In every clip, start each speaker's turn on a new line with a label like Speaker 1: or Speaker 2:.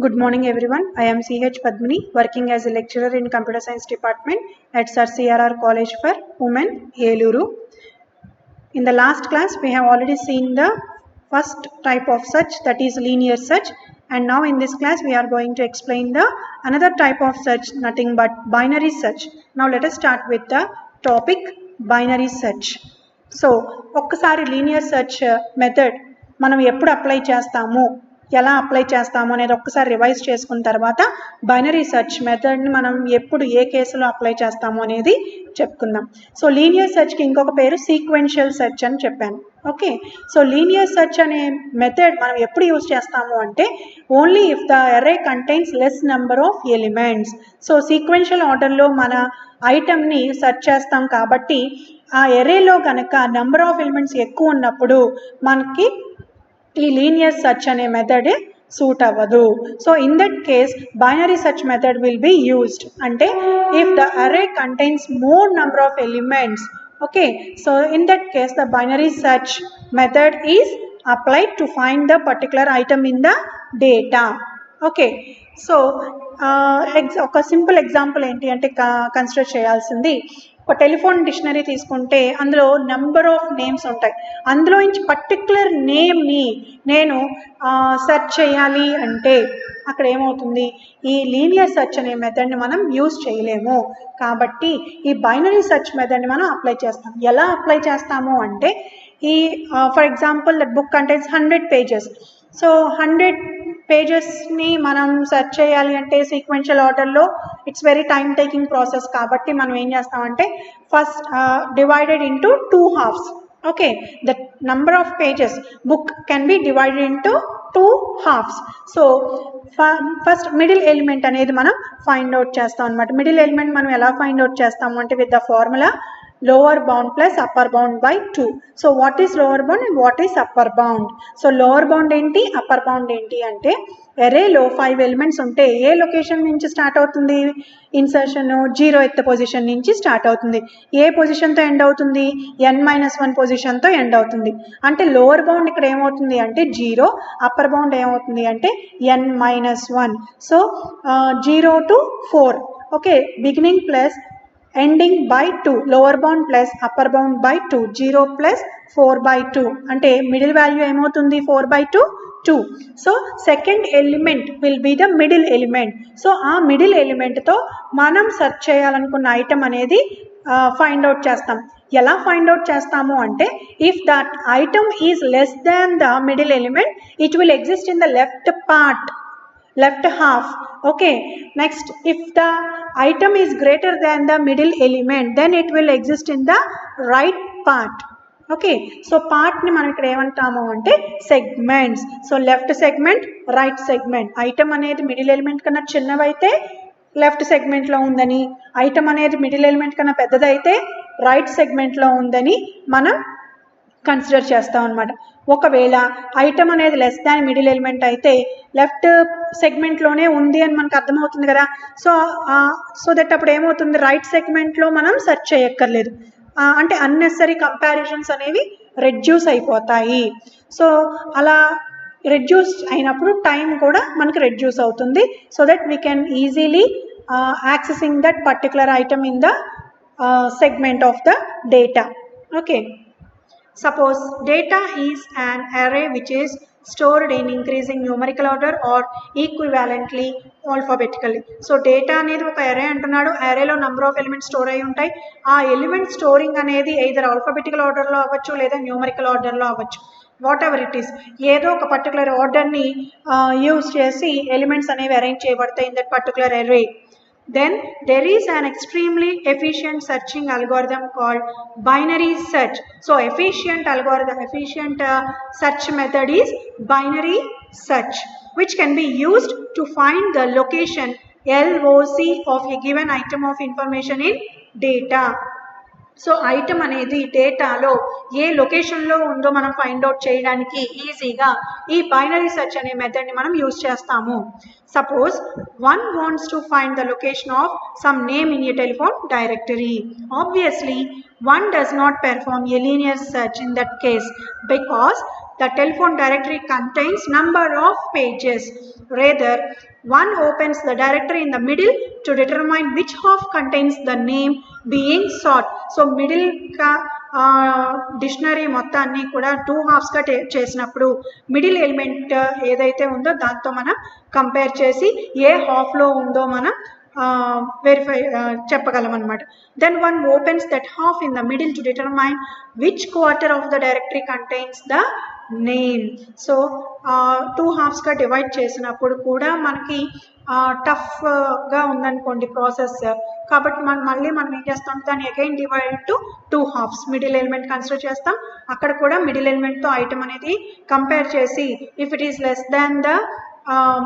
Speaker 1: Good morning everyone. I am CH Padmini, working as a lecturer in Computer Science Department at Sir CRR College for Women, Eluru. In the last class, we have already seen the first type of search, that is linear search, and now in this class we are going to explain the another type of search, nothing but binary search. Now let us start with the topic binary search. So ఒక్కసారి linear search method మనం ఎప్పుడు apply చేస్తాము, ఎలా apply చేస్తాము అనేది ఒక్కసారి revise చేసుకున్న తర్వాత బైనరీ సెర్చ్ మెథడ్ని మనం ఎప్పుడు ఏ కేసులో అప్లై చేస్తాము అనేది చెప్పుకుందాం. సో లీనియర్ సెర్చ్కి ఇంకొక పేరు సీక్వెన్షియల్ సెర్చ్ అని చెప్పాను. ఓకే, సో లీనియర్ సెర్చ్ అనే మెథడ్ మనం ఎప్పుడు యూజ్ చేస్తాము అంటే only if the array contains less number of elements. So sequential ఆర్డర్లో మన ఐటమ్ని సెర్చ్ చేస్తాం కాబట్టి ఆ ఎర్రేలో కనుక నెంబర్ ఆఫ్ ఎలిమెంట్స్ ఎక్కువ ఉన్నప్పుడు మనకి ఈ లీనియర్ సెర్చ్ అనే మెథడ్ సూట్ అవ్వదు. So in that case binary search method will be used. అంటే if the array contains more number of elements, okay, so in that case the binary search method is applied to find the particular item in the data. Okay, so ఒక simple example ఏంటి అంటే consider చేయాల్సింది, ఒక telephone dictionary తీసుకుంటే అందులో number of names ఉంటాయి. అందులో నుంచి పర్టిక్యులర్ నేమ్ని నేను సెర్చ్ చేయాలి అంటే అక్కడ ఏమవుతుంది, ఈ లీనియర్ సెర్చ్ అనే మెథడ్ని మనం యూజ్ చేయలేము. కాబట్టి ఈ బైనరీ సెర్చ్ మెథడ్ని మనం అప్లై చేస్తాం. ఎలా అప్లై చేస్తాము అంటే ఈ for example that book contains 100 pages. So 100 పేజెస్ని మనం సెర్చ్ చేయాలి అంటే సీక్వెన్షియల్ ఆర్డర్లో it's very time taking process. కాబట్టి మనం ఏం చేస్తామంటే first divided into 2 halves. Okay, the number of pages book can be divided into 2 halves. So first middle element అనేది మనం ఫైండ్ అవుట్ చేస్తాం అనమాట. మిడిల్ ఎలిమెంట్ మనం ఎలా ఫైండ్ అవుట్ చేస్తాము అంటే with the formula lower bound plus upper bound by 2. So what is lower bound and what is upper bound? So lower bound ఏంటి, upper bound ఏంటి అంటే అరేలో 5 ఎలిమెంట్స్ ఉంటే ఏ లొకేషన్ నుంచి స్టార్ట్ అవుతుంది ఇన్సర్షన్, 0th పొజిషన్ నుంచి start అవుతుంది. ఏ పొజిషన్తో end అవుతుంది, n-1 పొజిషన్తో end అవుతుంది. అంటే లోవర్ బౌండ్ ఇక్కడ ఏమవుతుంది అంటే 0, అప్పర్ బౌండ్ ఏమవుతుంది అంటే n-1. So 0 to 4. Okay, beginning plus ending by 2, lower bound plus upper bound by 2, 0 plus 4/2 అంటే మిడిల్ వాల్యూ ఏమవుతుంది 4/2, 2. So second element will be the middle element. So ఆ మిడిల్ ఎలిమెంట్తో మనం సెర్చ్ చేయాలనుకున్న ఐటమ్ అనేది find out చేస్తాం. ఎలా find out చేస్తాము అంటే if that item is less than the middle element it will exist in the left half. Okay, next if the item is greater than the middle element then it will exist in the right part. Okay, so పార్ట్ని మనం ఇక్కడ ఏమంటాము అంటే segments. So left segment, right segment. Item అనేది middle element కన్నా చిన్నవైతే left సెగ్మెంట్లో ఉందని, item అనేది మిడిల్ ఎలిమెంట్ కన్నా పెద్దదైతే రైట్ సెగ్మెంట్లో ఉందని మనం కన్సిడర్ చేస్తాం అనమాట. ఒకవేళ ఐటమ్ అనేది లెస్ దాన్ మిడిల్ ఎలిమెంట్ అయితే లెఫ్ట్ సెగ్మెంట్లోనే ఉంది అని మనకు అర్థమవుతుంది కదా. సో దట్ అప్పుడు ఏమవుతుంది, రైట్ సెగ్మెంట్లో మనం సెర్చ్ చేయక్కర్లేదు. అంటే అన్నెసరీ కంపారిజన్స్ అనేవి రెడ్యూస్ అయిపోతాయి. సో అలా రెడ్యూస్ అయినప్పుడు టైం కూడా మనకు రెడ్యూస్ అవుతుంది. So that we can easily accessing that particular item in the segment of the data. Okay, suppose data is an array which is stored in increasing numerical order or equivalently alphabetically. So data అనేది ఒక అరే అంటున్నాడు. అరేలో number of elements store అయి ఉంటాయి. ఆ element storing అనేది either alphabetical ఆర్డర్లో అవ్వచ్చు లేదా న్యూమరికల్ ఆర్డర్లో అవ్వచ్చు. వాట్ ఎవర్ ఇట్ ఈస్, ఏదో ఒక పర్టికులర్ ఆర్డర్ని యూజ్ చేసి ఎలిమెంట్స్ అనేవి అరేంజ్ చేయబడతాయి ఇన్ దట్ పర్టికులర్ అరే. Then there is an extremely efficient searching algorithm called binary search. So efficient search method is binary search, which can be used to find the location LOC of a given item of information in data. So item అనేది డేటాలో ఏ లొకేషన్లో ఉందో మనం find out చేయడానికి ఈజీగా ఈ binary search అనే మెథడ్ని మనం యూజ్ చేస్తాము. Suppose one wants to find the location of some name in a telephone directory. Obviously one does not perform a linear search in that case because the telephone directory contains number of pages. Rather, one opens the directory in the middle to determine which half contains the name being sought. So middle dictionary మొత్తాన్ని కూడా 2 హాఫ్స్గా చేసినప్పుడు middle element ఏదైతే ఉందో దాంతో మనం compare చేసి ఏ హాఫ్లో ఉందో మనం వెరిఫై చెప్పగలం అనమాట. Then one opens that half in the middle to determine which quarter of the directory contains the name. So 2 హాఫ్స్గా డివైడ్ చేసినప్పుడు కూడా మనకి టఫ్గా ఉందనుకోండి ప్రాసెస్, కాబట్టి మనం ఏం చేస్తాం, దాన్ని again divide to 2 halves. Middle element consider చేస్తాం, అక్కడ కూడా మిడిల్ ఎలిమెంట్తో ఐటమ్ అనేది కంపేర్ చేసి if it is less than the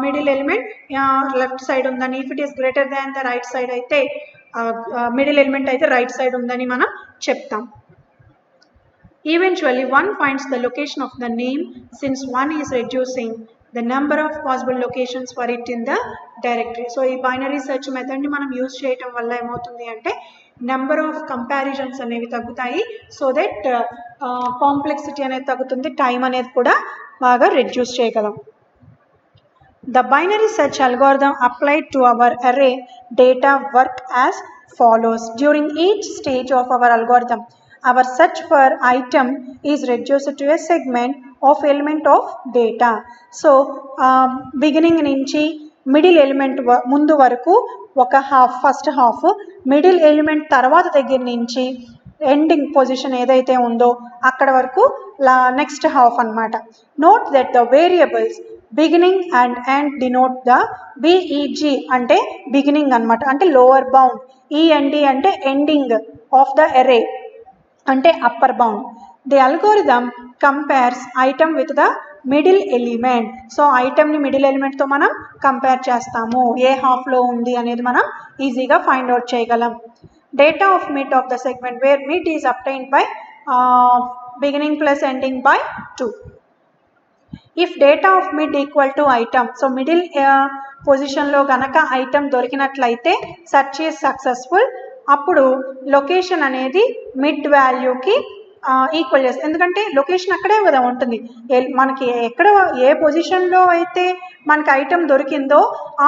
Speaker 1: middle element left side ఉందని, if it is greater than the right side అయితే మిడిల్ ఎలిమెంట్ అయితే రైట్ సైడ్ ఉందని మనం చెప్తాం. Eventually, one finds the location of the name since one is reducing the number of possible locations for it in the directory. So, ఈ binary search method ni మనం use చేయటం వల్ల ఏమవుతుంది అంటే నెంబర్ ఆఫ్ కంపారిజన్స్ అనేవి తగ్గుతాయి. So that complexity అనేది తగ్గుతుంది, టైం అనేది కూడా బాగా రెడ్యూస్ చేయగలం. The binary search algorithm applied to our array data work as follows. During each stage of our algorithm, our search for item is reduced to a segment of element of data. So beginning nunchi middle element mundu varaku oka half, first half, middle element tarvata daggir nunchi ending position edaithe undo akkada varaku next half anamata. Note that the variables beginning and end denote the BEG ante beginning anamata, ante lower bound, END ante ending of the array అంటే upper bound. The algorithm compares item with the middle element. So ఐటమ్ని middle ఎలిమెంట్తో మనం compare చేస్తాము, ఏ హాఫ్లో ఉంది అనేది మనం ఈజీగా ఫైండ్ అవుట్ చేయగలం. Data of mid of the segment where mid is obtained by beginning plus ending by 2. If data of mid equal to item, so middle పొజిషన్లో కనుక ఐటమ్ దొరికినట్లయితే సెర్చ్ ఈజ్ సక్సెస్ఫుల్. అప్పుడు లొకేషన్ అనేది mid వాల్యూకి equal చేస్తుంది, ఎందుకంటే location అక్కడే కదా ఉంటుంది. మనకి ఎక్కడ ఏ పొజిషన్లో అయితే మనకి ఐటమ్ దొరికిందో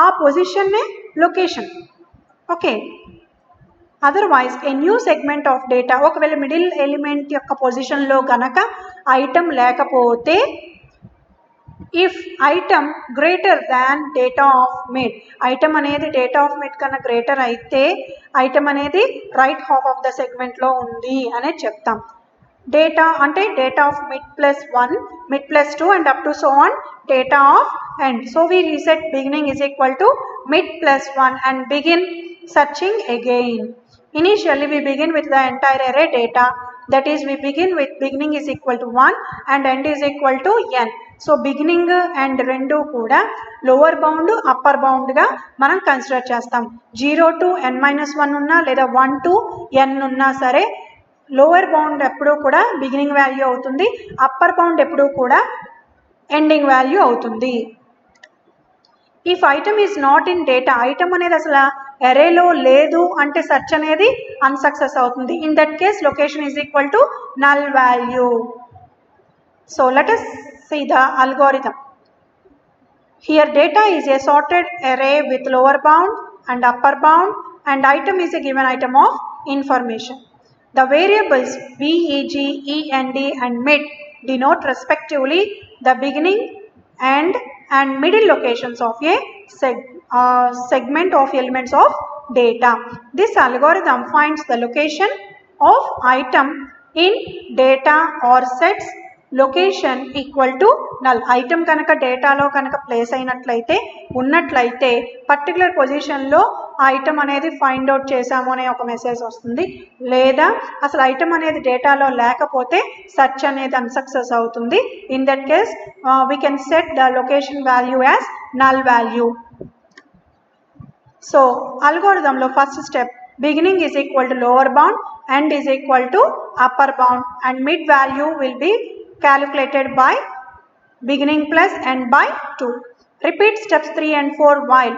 Speaker 1: ఆ పొజిషన్నే location. Okay, otherwise a new segment of data, ఒకవేళ మిడిల్ ఎలిమెంట్ యొక్క పొజిషన్లో కనుక ఐటమ్ లేకపోతే if item greater than data of mid, item అనేది డేటా ఆఫ్ మిడ్ కన్నా గ్రేటర్ అయితే ఐటమ్ అనేది రైట్ హాఫ్ ఆఫ్ ద సెగ్మెంట్లో ఉంది అనేది చెప్తాం. డేటా అంటే data of mid plus 1, mid plus 2 and up to so on data of end. So we reset beginning is equal to mid plus 1 and begin searching again. Initially we begin with the entire array data, that is we begin with beginning is equal to 1 and end is equal to n. So beginning and రెండు కూడా lower bound upper బౌండ్గా మనం consider చేస్తాం. 0 to n-1 ఉన్నా లేదా 1 to n ఉన్నా సరే lower bound ఎప్పుడూ కూడా బిగినింగ్ వాల్యూ అవుతుంది, అప్పర్ బౌండ్ ఎప్పుడూ కూడా ఎండింగ్ వాల్యూ అవుతుంది. If item is not in data, item అనేది అసలు అరేలో లేదు అంటే సెర్చ్ అనేది అన్సక్సెస్ అవుతుంది. In that case location is equal to null value. So let us see the algorithm. Here data is a sorted array with lower bound and upper bound, and item is a given item of information. The variables BEG, END and mid denote respectively the beginning and middle locations of a segment of elements of data. This algorithm finds the location of item in data or sets location equal to null. Item కనుక డేటాలో కనుక place అయినట్లయితే ఉన్నట్లయితే particular పొజిషన్లో item అనేది find out చేసాము అనే ఒక మెసేజ్ వస్తుంది, లేదా అసలు ఐటమ్ అనేది డేటాలో లేకపోతే సెర్చ్ అనేది అన్సక్సెస్ అవుతుంది. In that case we can set the location value as null value. So అల్గోరిథంలో first step beginning is equal to lower bound, end is equal to upper bound and mid value will be calculated by beginning plus end by 2. Repeat steps 3 and 4 while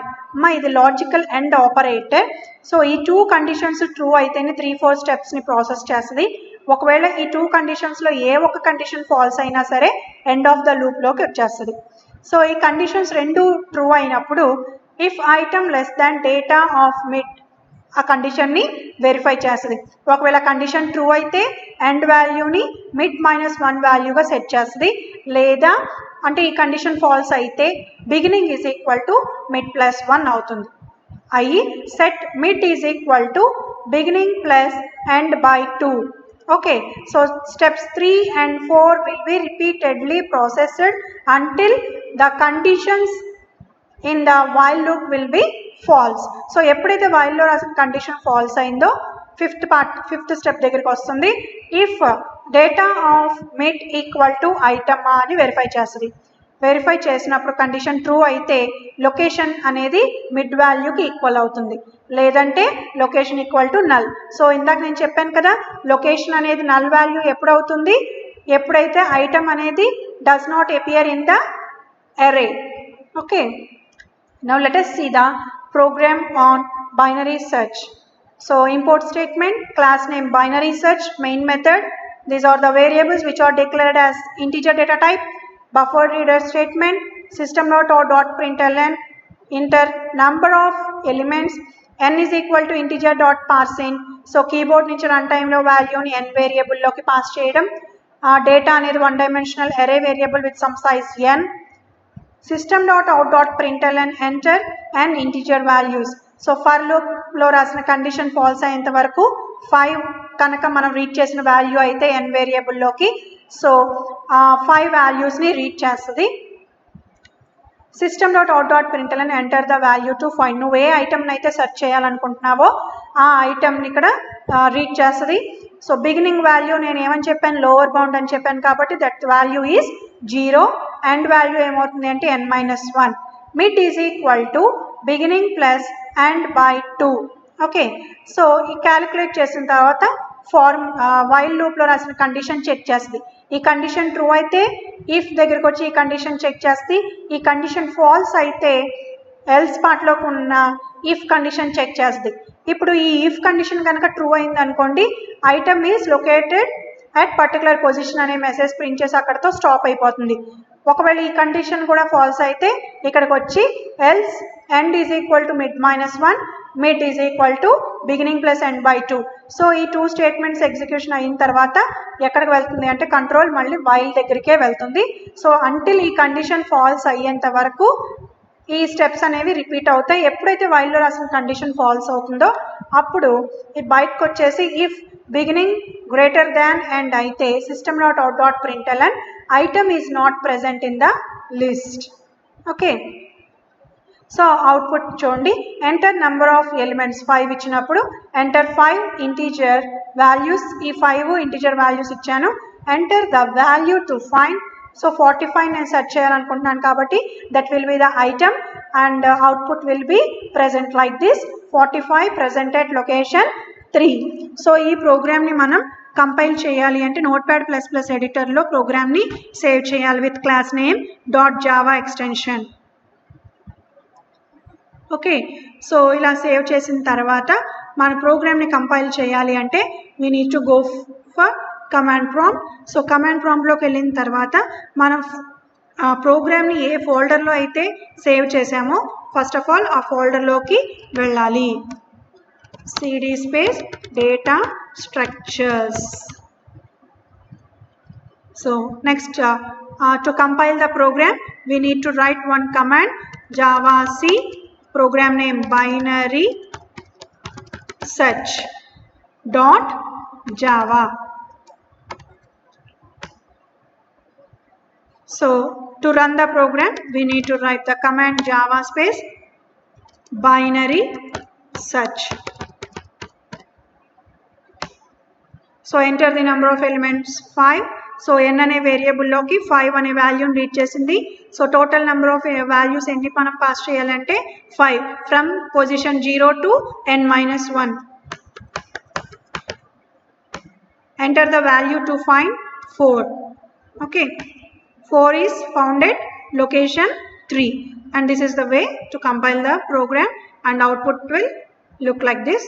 Speaker 1: ఇది logical end operator. So ఈ 2 conditions true అయితేనే 3-4 స్టెప్స్ని process చేస్తుంది. ఒకవేళ ఈ 2 కండిషన్స్లో ఏ ఒక్క condition false అయినా సరే ఎండ్ ఆఫ్ ద లూప్లోకి వచ్చేస్తుంది. సో ఈ కండిషన్స్ రెండు ట్రూ అయినప్పుడు if item less than data of mid ఆ కండిషన్ని వెరిఫై చేస్తుంది. ఒకవేళ కండిషన్ ట్రూ అయితే ఎండ్ వాల్యూని మిడ్ -1 వాల్యూగా సెట్ చేస్తుంది. లేదా అంటే ఈ కండిషన్ ఫాల్స్ అయితే beginning is equal to mid +1 అవుతుంది. అయ్యి set mid is equal to beginning plus end by 2. Okay, so steps 3 and 4 will be repeatedly processed until the conditions in the while loop will be false. So ఎప్పుడైతే while లో రాసిన condition false అయిందో fifth step దగ్గరికి వస్తుంది. If data of mid equal to item అని verify చేస్తుంది. Verify చేసినప్పుడు condition true అయితే లొకేషన్ అనేది మిడ్ వాల్యూకి ఈక్వల్ అవుతుంది, లేదంటే location equal to null. So ఇందాక నేను చెప్పాను కదా, లొకేషన్ అనేది నల్ వాల్యూ ఎప్పుడు అవుతుంది, ఎప్పుడైతే ఐటమ్ అనేది does not appear in the array. Okay, now let us see the program on binary search. So import statement, class name binary search, main method. These are the variables which are declared as integer data type. Buffer reader statement, system.out.println, enter number of elements, n is equal to integer dot parseInt. So keyboard నుంచి runtime లో value ని n variable లోకి pass చేయడం. Data అనేది 1 dimensional array variable with some size n. system.out.println enter and integer values. So for లూప్లో రాసిన condition false అయ్యేంత వరకు 5 కనుక మనం రీడ్ చేసిన వాల్యూ అయితే n వేరియబుల్లోకి సో 5 వాల్యూస్ని రీడ్ చేస్తుంది. system.out.println enter the value to find. నువ్వు ఏ ఐటమ్ని అయితే సెర్చ్ చేయాలనుకుంటున్నావో ఆ ఐటమ్ని ఇక్కడ రీడ్ చేస్తుంది. సో బిగినింగ్ వాల్యూ నేను ఏమని చెప్పాను, లోవర్ బౌండ్ అని చెప్పాను కాబట్టి that value is 0. End value ఏమవుతుంది అంటే n-1. Mid is equal to beginning plus end by 2. Okay, so ఈ క్యాలిక్యులేట్ చేసిన తర్వాత వైల్ లూప్లో రాసిన కండిషన్ చెక్ చేస్తుంది. ఈ కండిషన్ ట్రూ అయితే ఇఫ్ దగ్గరికి వచ్చి ఈ కండిషన్ చెక్ చేస్తుంది. ఈ కండిషన్ ఫాల్స్ అయితే ఎల్స్ పార్ట్లోకి ఉన్న ఇఫ్ కండిషన్ చెక్ చేస్తుంది. ఇప్పుడు ఈ ఇఫ్ కండిషన్ కనుక ట్రూ అయింది అనుకోండి, item is located at particular position అనే మెసేజ్ ప్రింట్ చేసి అక్కడతో స్టాప్ అయిపోతుంది. ఒకవేళ ఈ కండిషన్ కూడా ఫాల్స్ అయితే ఇక్కడికి వచ్చి else end is equal to mid -1, mid is equal to beginning plus end by 2. So ఈ 2 స్టేట్మెంట్స్ ఎగ్జిక్యూషన్ అయిన తర్వాత ఎక్కడికి వెళ్తుంది అంటే కంట్రోల్ మళ్ళీ వైల్ దగ్గరికే వెళ్తుంది. సో అంటిల్ ఈ కండిషన్ ఫాల్స్ అయ్యేంత వరకు ఈ స్టెప్స్ అనేవి రిపీట్ అవుతాయి. ఎప్పుడైతే వైల్లో రాసిన కండిషన్ ఫాల్స్ అవుతుందో అప్పుడు ఈ బయటకు వచ్చేసి if beginning greater than end అయితే system.out.println item is not present in the list. Okay, so output చూడండి. ఎంటర్ నెంబర్ ఆఫ్ ఎలిమెంట్స్ 5 ఇచ్చినప్పుడు ఎంటర్ 5 ఇంటీజర్ వాల్యూస్. ఈ 5 ఇంటీజర్ వాల్యూస్ ఇచ్చాను. Enter the value to find. So 45 నేను search చేయాలనుకుంటున్నాను కాబట్టి that will be the item and output will be present like this 45 present at location 3. So ఈ ప్రోగ్రామ్ని మనం compile చేయాలి అంటే నోట్ప్యాడ్++ ఎడిటర్లో ప్రోగ్రామ్ని సేవ్ చేయాలి with class name .java extension. Okay, so ఇలా సేవ్ చేసిన తర్వాత మన ప్రోగ్రామ్ని కంపైల్ చేయాలి అంటే we need to go for command prompt. So command ప్రాంప్ట్లోకి వెళ్ళిన తర్వాత మనం ప్రోగ్రామ్ని ఏ ఫోల్డర్లో అయితే సేవ్ చేసామో ఫస్ట్ ఆఫ్ ఆల్ ఆ ఫోల్డర్లోకి వెళ్ళాలి. cd space data structures. So next to compile the program we need to write one command javac program name binary search dot java. So to run the program we need to write the command java space binary search. So enter the number of elements 5. So n అనే వేరియబుల్లోకి 5 అనే వాల్యూని read చేసింది. So total number of values ఎన్ని మనం pass చేయాలంటే 5 from position 0 to n-1. Enter the value to find 4. Okay, 4 is found at location 3 and this is the way to compile the program and output will look like this.